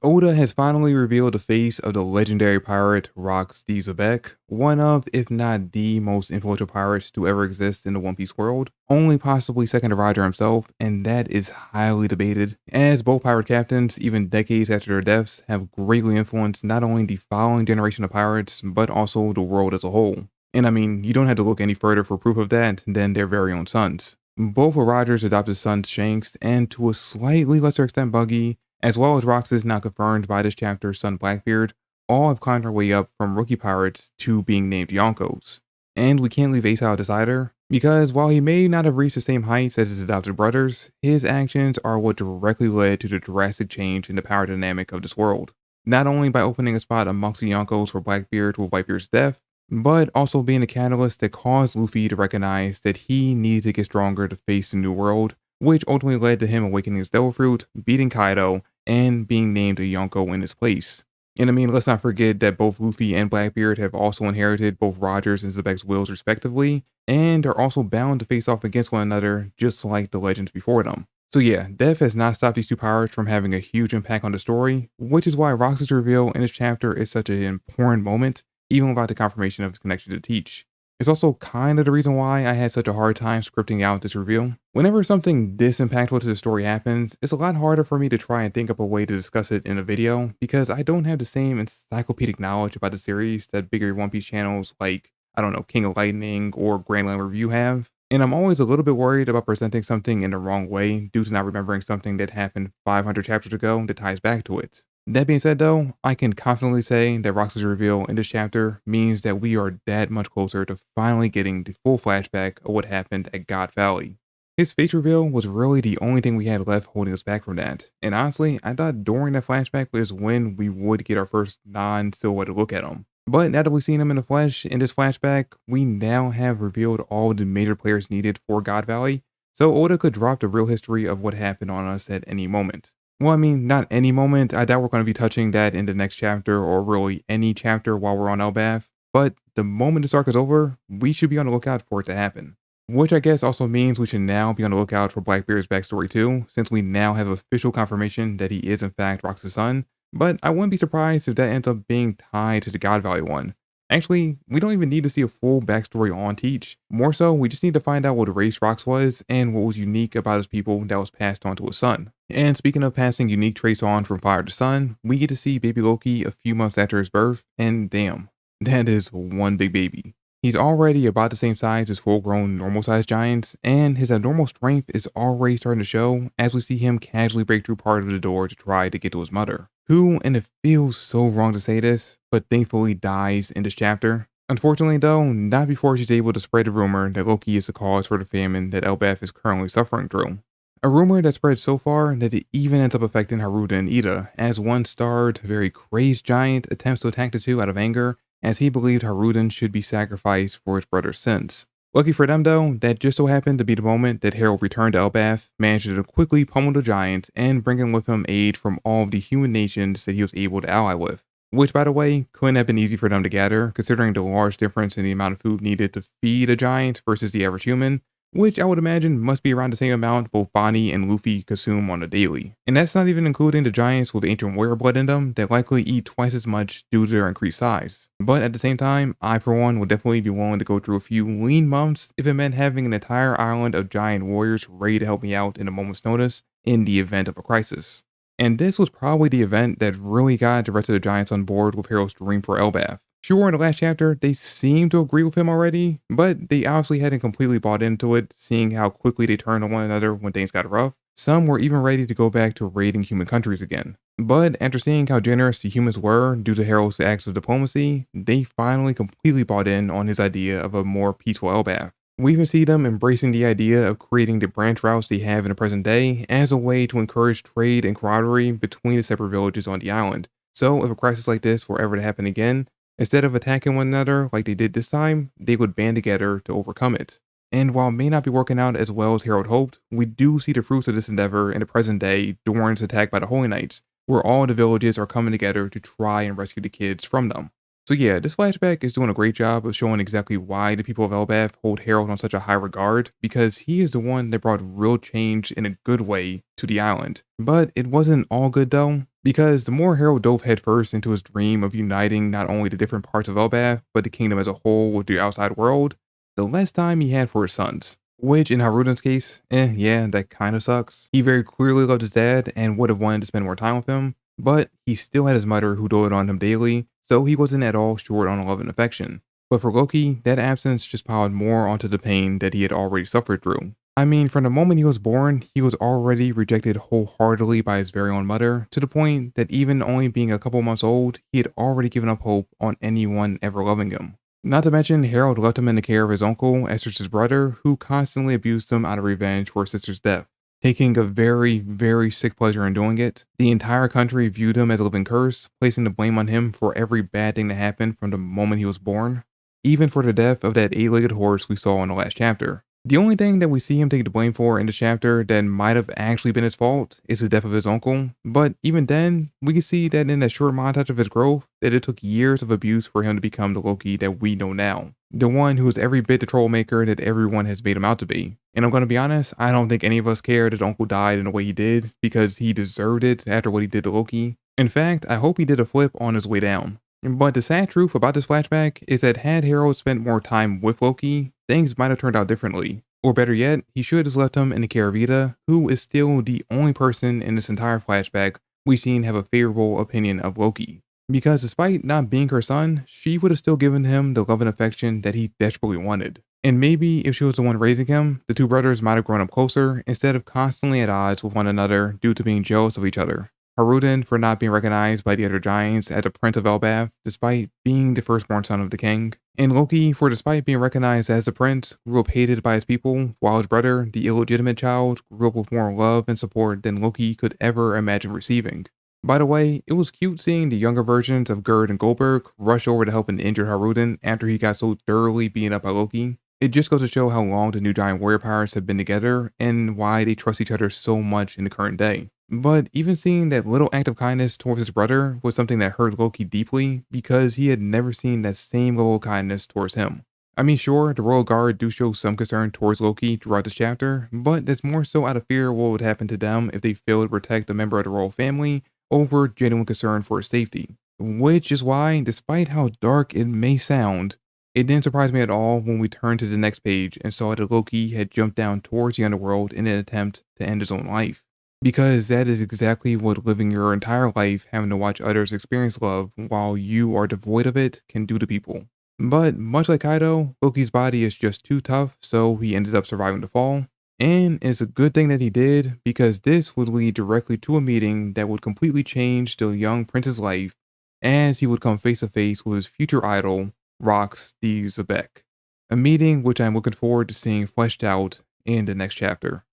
Oda has finally revealed the face of the legendary pirate Rox D Xebec, one of, if not the most influential pirates to ever exist in the One Piece world, only possibly second to Roger himself, and that is highly debated, as both pirate captains, even decades after their deaths, have greatly influenced not only the following generation of pirates, but also the world as a whole. And I mean, you don't have to look any further for proof of that than their very own sons. Both of Roger's adopted sons Shanks, and to a slightly lesser extent Buggy, as well as Rox's now confirmed by this chapter's son Blackbeard, all have climbed their way up from rookie pirates to being named Yonkos. And we can't leave Ace out of this either, because while he may not have reached the same heights as his adopted brothers, his actions are what directly led to the drastic change in the power dynamic of this world. Not only by opening a spot amongst the Yonkos for Blackbeard with Whitebeard's death, but also being the catalyst that caused Luffy to recognize that he needed to get stronger to face the new world, which ultimately led to him awakening his Devil Fruit, beating Kaido, and being named a Yonko in his place. And I mean, let's not forget that both Luffy and Blackbeard have also inherited both Roger's and Xebec's wills respectively, and are also bound to face off against one another just like the legends before them. So yeah, death has not stopped these two pirates from having a huge impact on the story, which is why Rox's reveal in this chapter is such an important moment, even without the confirmation of his connection to Teach. It's also kind of the reason why I had such a hard time scripting out this reveal. Whenever something this impactful to the story happens, it's a lot harder for me to try and think up a way to discuss it in a video, because I don't have the same encyclopedic knowledge about the series that bigger One Piece channels like, I don't know, King of Lightning or Grandland Review have. And I'm always a little bit worried about presenting something in the wrong way due to not remembering something that happened 500 chapters ago that ties back to it. That being said though, I can confidently say that Rox's reveal in this chapter means that we are that much closer to finally getting the full flashback of what happened at God Valley. His face reveal was really the only thing we had left holding us back from that, and honestly, I thought during that flashback was when we would get our first non-silhouette look at him. But now that we've seen him in the flesh in this flashback, we now have revealed all the major players needed for God Valley, so Oda could drop the real history of what happened on us at any moment. Well, I mean, not any moment. I doubt we're going to be touching that in the next chapter or really any chapter while we're on Elbaf. But the moment this arc is over, we should be on the lookout for it to happen. Which I guess also means we should now be on the lookout for Blackbeard's backstory too, since we now have official confirmation that he is in fact Rox's son. But I wouldn't be surprised if that ends up being tied to the God Valley one. Actually, we don't even need to see a full backstory on Teach. More so, we just need to find out what race Rox was and what was unique about his people that was passed on to his son. And speaking of passing unique traits on from father to son, we get to see baby Loki a few months after his birth, and damn, that is one big baby. He's already about the same size as full-grown normal-sized giants, and his abnormal strength is already starting to show as we see him casually break through part of the door to try to get to his mother, who, and it feels so wrong to say this, but thankfully dies in this chapter. Unfortunately though, not before she's able to spread the rumor that Loki is the cause for the famine that Elbaf is currently suffering through. A rumor that spread so far that it even ends up affecting Haruda and Ida, as one starved, very crazed giant attempts to attack the two out of anger, as he believed Haruden should be sacrificed for his brother's sins. Lucky for them though, that just so happened to be the moment that Harald returned to Elbaf, managed to quickly pummel the giant, and bringing with him aid from all of the human nations that he was able to ally with. Which, by the way, couldn't have been easy for them to gather, considering the large difference in the amount of food needed to feed a giant versus the average human, which I would imagine must be around the same amount both Bonnie and Luffy consume on a daily. And that's not even including the giants with ancient warrior blood in them that likely eat twice as much due to their increased size. But at the same time, I for one would definitely be willing to go through a few lean months if it meant having an entire island of giant warriors ready to help me out in a moment's notice in the event of a crisis. And this was probably the event that really got the rest of the giants on board with Harald's dream for Elbaf. Sure, in the last chapter, they seemed to agree with him already, but they obviously hadn't completely bought into it, seeing how quickly they turned on one another when things got rough. Some were even ready to go back to raiding human countries again. But after seeing how generous the humans were due to Harald's acts of diplomacy, they finally completely bought in on his idea of a more peaceful Elbaf. We even see them embracing the idea of creating the branch routes they have in the present day as a way to encourage trade and camaraderie between the separate villages on the island. So if a crisis like this were ever to happen again, instead of attacking one another like they did this time, they would band together to overcome it. And while it may not be working out as well as Harald hoped, we do see the fruits of this endeavor in the present day during its attack by the Holy Knights, where all the villages are coming together to try and rescue the kids from them. So yeah, this flashback is doing a great job of showing exactly why the people of Elbaf hold Harald on such a high regard, because he is the one that brought real change in a good way to the island. But it wasn't all good though, because the more Harald dove headfirst into his dream of uniting not only the different parts of Elbaf, but the kingdom as a whole with the outside world, the less time he had for his sons. Which in Harun's case, yeah, that kinda sucks. He very clearly loved his dad and would have wanted to spend more time with him, but he still had his mother who doted on him daily, so he wasn't at all short on love and affection. But for Loki, that absence just piled more onto the pain that he had already suffered through. I mean, from the moment he was born, he was already rejected wholeheartedly by his very own mother, to the point that even only being a couple months old, he had already given up hope on anyone ever loving him. Not to mention, Harald left him in the care of his uncle, Esther's brother, who constantly abused him out of revenge for his sister's death. Taking a very, very sick pleasure in doing it, the entire country viewed him as a living curse, placing the blame on him for every bad thing that happened from the moment he was born, even for the death of that 8-legged horse we saw in the last chapter. The only thing that we see him take the blame for in the chapter that might have actually been his fault is the death of his uncle, but even then, we can see that in that short montage of his growth, that it took years of abuse for him to become the Loki that we know now. The one who is every bit the troublemaker that everyone has made him out to be. And I'm gonna be honest, I don't think any of us care that Uncle died in the way he did, because he deserved it after what he did to Loki. In fact, I hope he did a flip on his way down. But the sad truth about this flashback is that had Harald spent more time with Loki, things might have turned out differently. Or better yet, he should have just left him in the care of Ida, who is still the only person in this entire flashback we've seen have a favorable opinion of Loki. Because despite not being her son, she would have still given him the love and affection that he desperately wanted. And maybe if she was the one raising him, the two brothers might have grown up closer instead of constantly at odds with one another due to being jealous of each other. Haruden for not being recognized by the other giants as a prince of Elbaf despite being the firstborn son of the king, and Loki for despite being recognized as the prince, grew up hated by his people, while his brother, the illegitimate child, grew up with more love and support than Loki could ever imagine receiving. By the way, it was cute seeing the younger versions of Gerd and Goldberg rush over to help an injured Haruden after he got so thoroughly beaten up by Loki. It just goes to show how long the new giant warrior pirates have been together and why they trust each other so much in the current day. But even seeing that little act of kindness towards his brother was something that hurt Loki deeply because he had never seen that same level of kindness towards him. I mean, sure, the Royal Guard do show some concern towards Loki throughout this chapter, but that's more so out of fear of what would happen to them if they failed to protect a member of the royal family over genuine concern for his safety. Which is why, despite how dark it may sound, it didn't surprise me at all when we turned to the next page and saw that Loki had jumped down towards the underworld in an attempt to end his own life. Because that is exactly what living your entire life having to watch others experience love while you are devoid of it can do to people. But much like Kaido, Loki's body is just too tough, so he ended up surviving the fall. And it's a good thing that he did, because this would lead directly to a meeting that would completely change the young prince's life as he would come face to face with his future idol, Rox D Xebec. A meeting which I'm looking forward to seeing fleshed out in the next chapter.